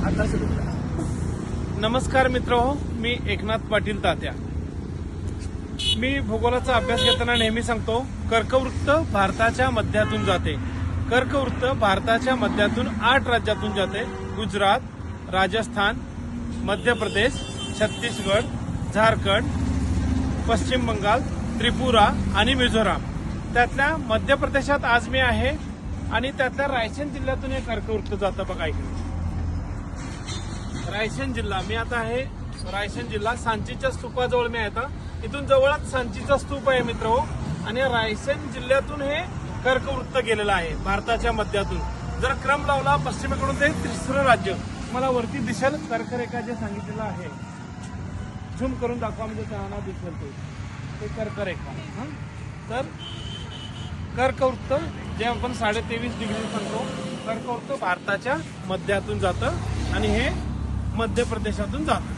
आता सुरू करा. नमस्कार मित्रहो, मी एकनाथ पाटील तात्या. मी भूगोलाचा अभ्यास घेताना नेहमी सांगतो, कर्कवृत्त भारताच्या मध्यातून जाते. कर्कवृत्त भारताच्या मध्यातून 8 राज्यातून जाते. गुजरात, राजस्थान, मध्य प्रदेश, छत्तीसगड, झारखंड, पश्चिम बंगाल, त्रिपुरा आणि मिझोराम. त्यातल्या मध्य प्रदेशात आज मी आहे आणि त्यातल्या रायसेन जिल्ह्यातून हे कर्कवृत्त जातं. बघा इकडे रायसेन जिल्हा. मी आता आहे रायसेन जिल्हा, सांचीच्या स्तूपाजवळ मी आहे. आता इथून जवळच सांचीचा स्तूप आहे मित्र. आणि रायसेन जिल्ह्यातून हे कर्कवृत्त गेलेलं आहे भारताच्या मध्यातून. जर क्रम लावला पश्चिमेकडून ते तिसरं राज्य मला वरती दिसेल. कर्करेखा जे सांगितलेलं आहे, झूम करून दाखवा म्हणजे त्यांना दिसेल ते कर्करेखा. तर कर्कवृत्त जे आपण 23.5 डिग्री सांगतो, कर्कवृत्त भारताच्या मध्यातून जातं आणि हे मध्य प्रदेशातून जातं.